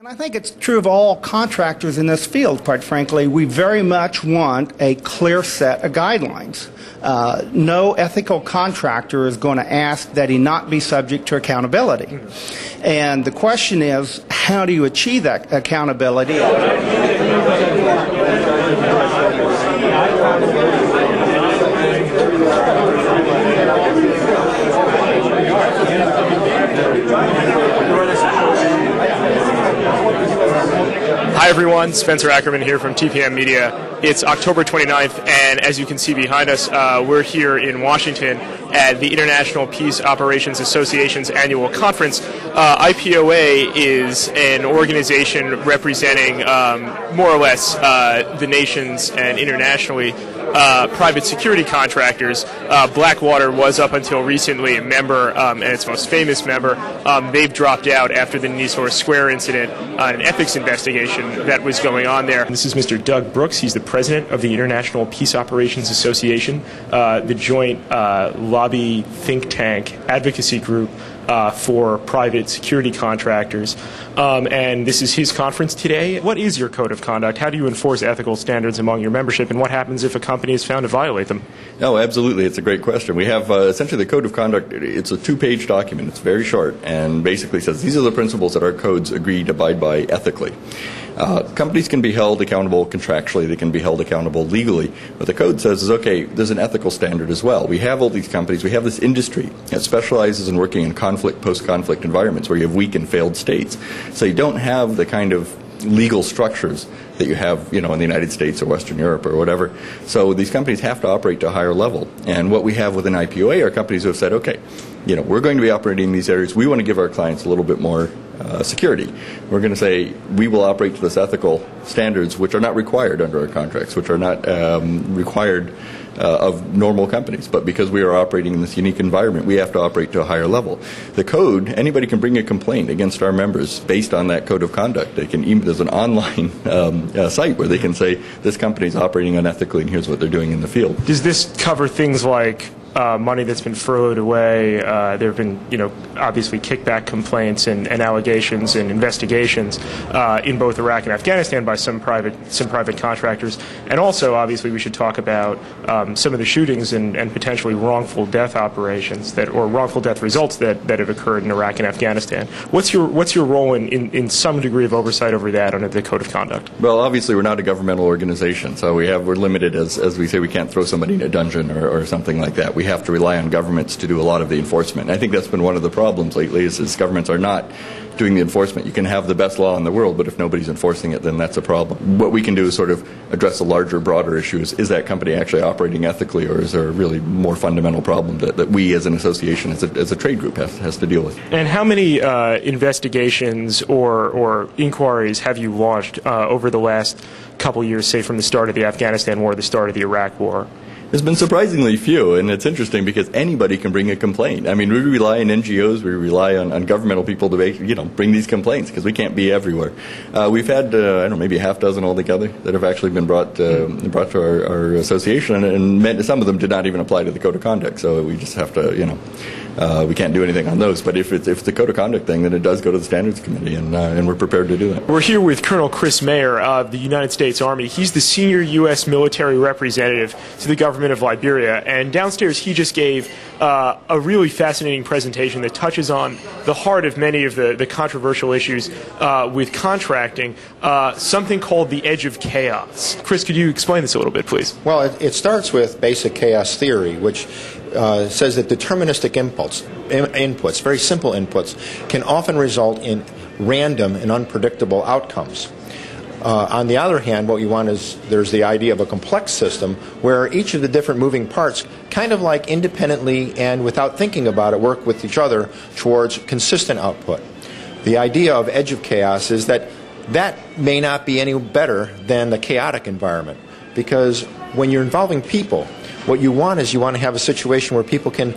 And I think it's true of all contractors in this field, quite frankly. We very much want a clear set of guidelines. No ethical contractor is going to ask that he not be subject to accountability. And the question is, how do you achieve that accountability? Hi everyone, Spencer Ackerman here from TPM Media. It's October 29th, and as you can see behind us, we're here in Washington at the International Peace Operations Association's annual conference. IPOA is an organization representing more or less the nations and internationally private security contractors. Blackwater was up until recently a member, and its most famous member. They've dropped out after the Nisour Square incident, an ethics investigation that was going on there. This is Mr. Doug Brooks. He's the president of the International Peace Operations Association, the joint lobby think tank advocacy group for private security contractors. And this is his conference today. What is your code of conduct? How do you enforce ethical standards among your membership, and what happens if a company is found to violate them? No, absolutely. It's a great question. We have essentially the code of conduct. It's a two-page document. It's very short and basically says these are the principles that our codes agree to abide by ethically. Companies can be held accountable contractually. They can be held accountable legally. What the code says is, okay, there's an ethical standard as well. We have all these companies. We have this industry that specializes in working in conflict, post-conflict environments where you have weak and failed states. So you don't have the kind of legal structures that you have, in the United States or Western Europe or whatever. So these companies have to operate to a higher level. And what we have within IPOA are companies who have said, okay, we're going to be operating in these areas. We want to give our clients a little bit more security. We're going to say we will operate to this ethical standards which are not required under our contracts, which are not required of normal companies. But because we are operating in this unique environment, we have to operate to a higher level. The code, anybody can bring a complaint against our members based on that code of conduct. They can there's an online site where they can say this company is operating unethically and here's what they're doing in the field. Does this cover things like money that's been furloughed away? There have been, obviously kickback complaints and allegations and investigations in both Iraq and Afghanistan by some private contractors. And also, obviously, we should talk about some of the shootings and potentially wrongful death operations or wrongful death results that have occurred in Iraq and Afghanistan. What's your role in some degree of oversight over that under the Code of Conduct? Well, obviously, we're not a governmental organization, so we're limited as we say. We can't throw somebody in a dungeon or something like that. We have to rely on governments to do a lot of the enforcement. And I think that's been one of the problems lately is governments are not doing the enforcement. You can have the best law in the world, but if nobody's enforcing it, then that's a problem. What we can do is sort of address a larger, broader issue. Is that company actually operating ethically, or is there a really more fundamental problem that we as an association, as a trade group, has to deal with? And how many investigations or inquiries have you launched over the last couple years, say from the start of the Afghanistan war, the start of the Iraq war? There's been surprisingly few, and it's interesting because anybody can bring a complaint. I mean, we rely on NGOs, we rely on governmental people to bring these complaints because we can't be everywhere. We've had, maybe a half dozen altogether that have actually been brought to our association, and some of them did not even apply to the Code of Conduct, so we just have to, we can't do anything on those. But if it's the Code of Conduct thing, then it does go to the Standards Committee, and we're prepared to do that. We're here with Colonel Chris Mayer of the United States Army. He's the senior U.S. military representative to the government of Liberia, and downstairs he just gave a really fascinating presentation that touches on the heart of many of the controversial issues with contracting, something called the edge of chaos. Chris, could you explain this a little bit, please? Well, it starts with basic chaos theory, which says that deterministic inputs, very simple inputs, can often result in random and unpredictable outcomes. On the other hand, what you want is there's the idea of a complex system where each of the different moving parts kind of like independently and without thinking about it work with each other towards consistent output. The idea of edge of chaos is that may not be any better than the chaotic environment, because when you're involving people, what you want is you want to have a situation where people can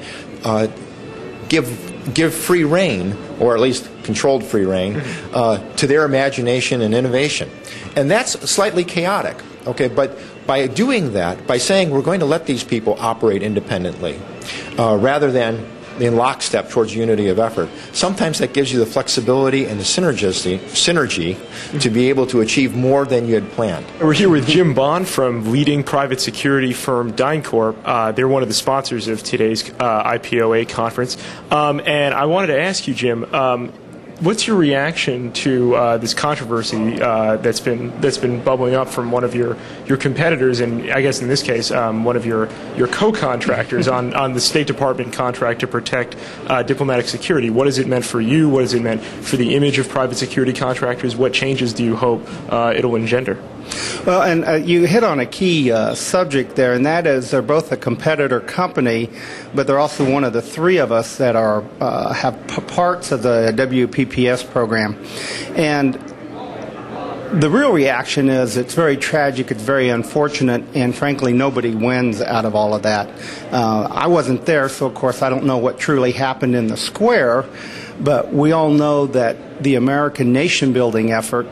give free rein, or at least controlled free rein, to their imagination and innovation. And that's slightly chaotic, okay? But by doing that, by saying we're going to let these people operate independently, rather than in lockstep towards unity of effort. Sometimes that gives you the flexibility and the synergy to be able to achieve more than you had planned. We're here with Jim Bond from leading private security firm DynCorp. They're one of the sponsors of today's IPOA conference. And I wanted to ask you, Jim, what's your reaction to this controversy that's been bubbling up from one of your competitors, and I guess in this case one of your co-contractors on the State Department contract to protect diplomatic security? What has it meant for you? What has it meant for the image of private security contractors? What changes do you hope it'll engender? Well, and you hit on a key subject there, and that is they're both a competitor company, but they're also one of the three of us that are have parts of the WPPS program. And the real reaction is it's very tragic, it's very unfortunate, and frankly nobody wins out of all of that. I wasn't there, so of course I don't know what truly happened in the square, but we all know that the American nation-building effort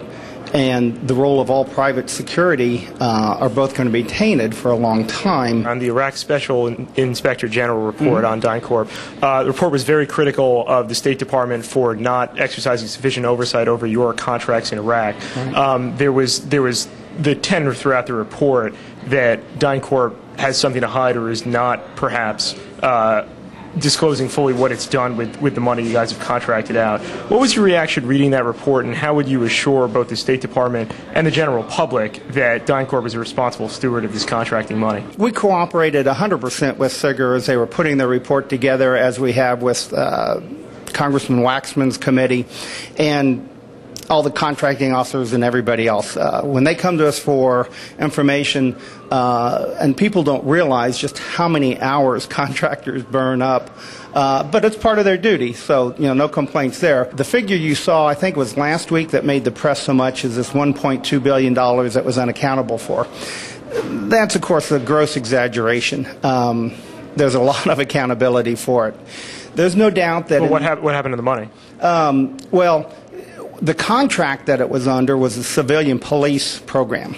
and the role of all private security are both going to be tainted for a long time. On the Iraq Special Inspector General report on DynCorp, the report was very critical of the State Department for not exercising sufficient oversight over your contracts in Iraq. There was the tenor throughout the report that DynCorp has something to hide or is not perhaps disclosing fully what it's done with the money you guys have contracted out. What was your reaction reading that report, and how would you assure both the State Department and the general public that DynCorp is a responsible steward of this contracting money? We cooperated 100% with SIGIR as they were putting their report together, as we have with Congressman Waxman's committee and all the contracting officers and everybody else. When they come to us for information, and people don't realize just how many hours contractors burn up, but it's part of their duty, so no complaints there. The figure you saw, I think it was last week, that made the press so much is this $1.2 billion that was unaccountable for. That's, of course, a gross exaggeration. There's a lot of accountability for it. There's no doubt that... Well, what happened to the money? Well, the contract that it was under was a civilian police program,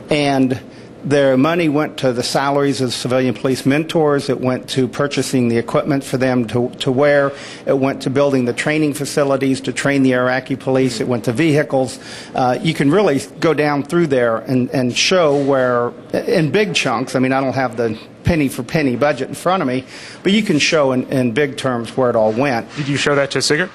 and their money went to the salaries of civilian police mentors. It went to purchasing the equipment for them to wear. It went to building the training facilities to train the Iraqi police. It went to vehicles. You can really go down through there and show where, in big chunks, I mean, I don't have the penny for penny budget in front of me, but you can show in big terms where it all went. Did you show that to SIGIR?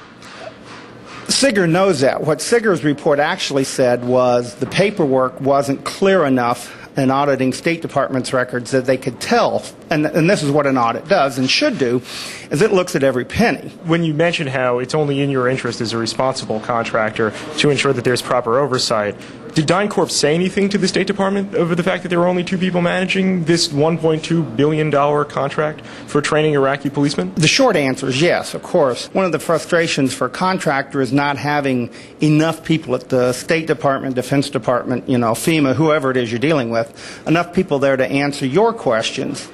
SIGIR knows that. What SIGIR's report actually said was the paperwork wasn't clear enough in auditing State Department's records that they could tell, and this is what an audit does and should do, is it looks at every penny. When you mentioned how it's only in your interest as a responsible contractor to ensure that there's proper oversight, did DynCorp say anything to the State Department over the fact that there were only two people managing this $1.2 billion contract for training Iraqi policemen? The short answer is yes, of course. One of the frustrations for a contractor is not having enough people at the State Department, Defense Department, FEMA, whoever it is you're dealing with, enough people there to answer your questions.